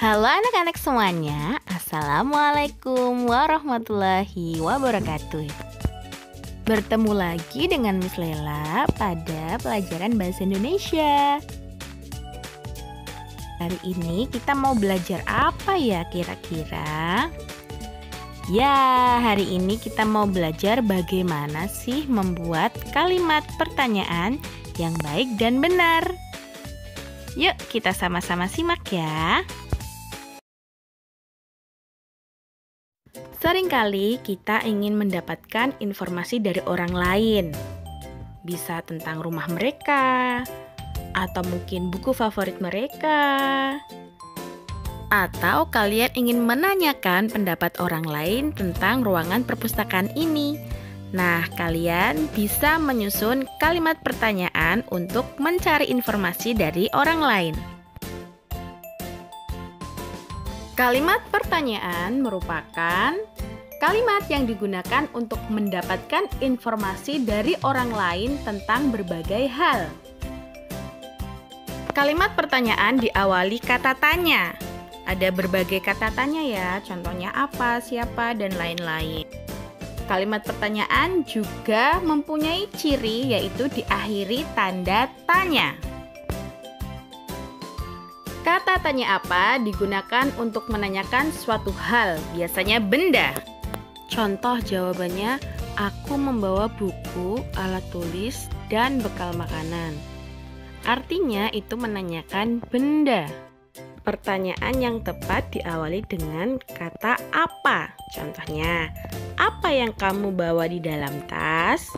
Halo anak-anak semuanya, Assalamualaikum warahmatullahi wabarakatuh. Bertemu lagi dengan Miss Lela pada pelajaran Bahasa Indonesia. Hari ini kita mau belajar apa ya kira-kira? Ya, hari ini kita mau belajar bagaimana sih membuat kalimat pertanyaan yang baik dan benar. Yuk kita sama-sama simak ya. Seringkali kita ingin mendapatkan informasi dari orang lain. Bisa tentang rumah mereka, atau mungkin buku favorit mereka. Atau kalian ingin menanyakan pendapat orang lain tentang ruangan perpustakaan ini. Nah, kalian bisa menyusun kalimat pertanyaan untuk mencari informasi dari orang lain. Kalimat pertanyaan merupakan kalimat yang digunakan untuk mendapatkan informasi dari orang lain tentang berbagai hal. Kalimat pertanyaan diawali kata tanya. Ada berbagai kata tanya ya, contohnya apa, siapa, dan lain-lain. Kalimat pertanyaan juga mempunyai ciri yaitu diakhiri tanda tanya. Kata tanya apa digunakan untuk menanyakan suatu hal, biasanya benda. Contoh jawabannya, aku membawa buku, alat tulis, dan bekal makanan. Artinya itu menanyakan benda. Pertanyaan yang tepat diawali dengan kata apa. Contohnya, apa yang kamu bawa di dalam tas?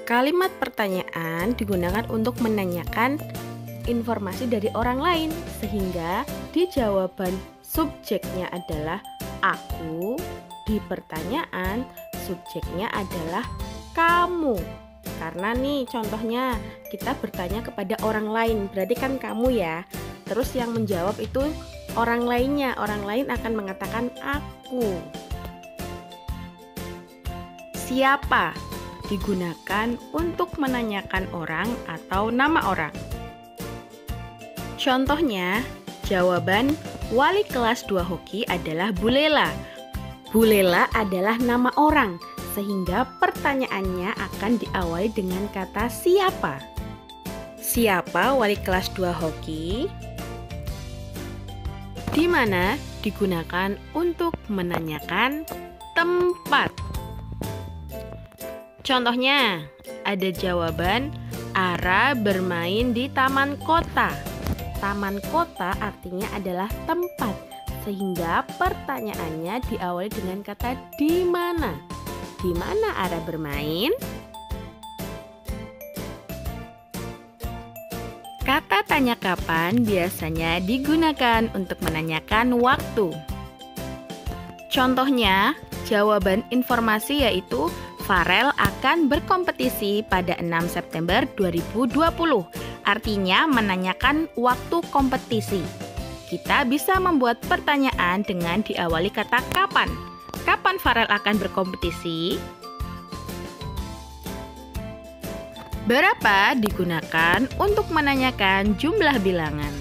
Kalimat pertanyaan digunakan untuk menanyakan informasi dari orang lain, sehingga di jawaban subjeknya adalah aku, di pertanyaan subjeknya adalah kamu. Karena nih contohnya kita bertanya kepada orang lain, berarti kan kamu ya. Terus yang menjawab itu orang lainnya, orang lain akan mengatakan aku. Siapa digunakan untuk menanyakan orang atau nama orang. Contohnya, jawaban wali kelas 2 hoki adalah Bu Lela. Bu Lela adalah nama orang, sehingga pertanyaannya akan diawali dengan kata siapa. Siapa wali kelas 2 hoki? Di mana digunakan untuk menanyakan tempat. Contohnya, ada jawaban Ara bermain di taman kota. Taman kota artinya adalah tempat, sehingga pertanyaannya diawali dengan kata di mana. Di mana Ara bermain? Kata tanya kapan biasanya digunakan untuk menanyakan waktu. Contohnya, jawaban informasi yaitu Farel akan berkompetisi pada 6 September 2020. Artinya menanyakan waktu kompetisi. Kita bisa membuat pertanyaan dengan diawali kata kapan. Kapan Farel akan berkompetisi? Berapa digunakan untuk menanyakan jumlah bilangan.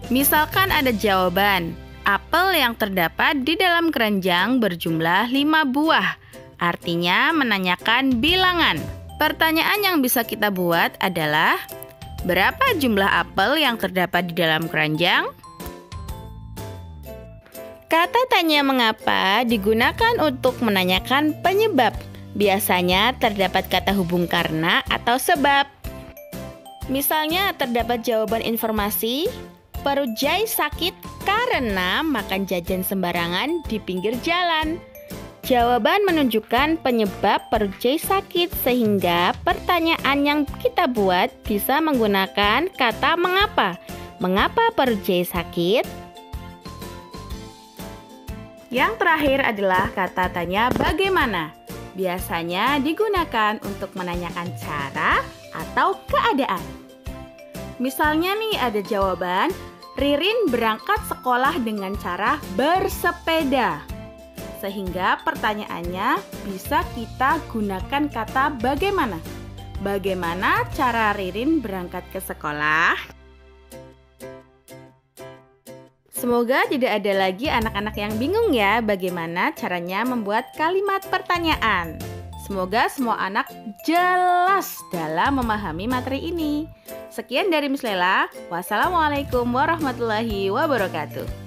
Misalkan ada jawaban, apel yang terdapat di dalam keranjang berjumlah 5 buah. Artinya menanyakan bilangan. Pertanyaan yang bisa kita buat adalah, berapa jumlah apel yang terdapat di dalam keranjang? Kata tanya mengapa digunakan untuk menanyakan penyebab. Biasanya terdapat kata hubung karena atau sebab. Misalnya terdapat jawaban informasi, perut Jai sakit karena makan jajan sembarangan di pinggir jalan. Jawaban menunjukkan penyebab perut Jai sakit, sehingga pertanyaan yang kita buat bisa menggunakan kata mengapa. Mengapa perut Jai sakit? Yang terakhir adalah kata tanya bagaimana. Biasanya digunakan untuk menanyakan cara atau keadaan. Misalnya nih ada jawaban, Ririn berangkat sekolah dengan cara bersepeda. Sehingga pertanyaannya bisa kita gunakan kata bagaimana. Bagaimana cara Ririn berangkat ke sekolah? Semoga tidak ada lagi anak-anak yang bingung ya bagaimana caranya membuat kalimat pertanyaan. Semoga semua anak jelas dalam memahami materi ini. Sekian dari Miss Lela. Wassalamualaikum warahmatullahi wabarakatuh.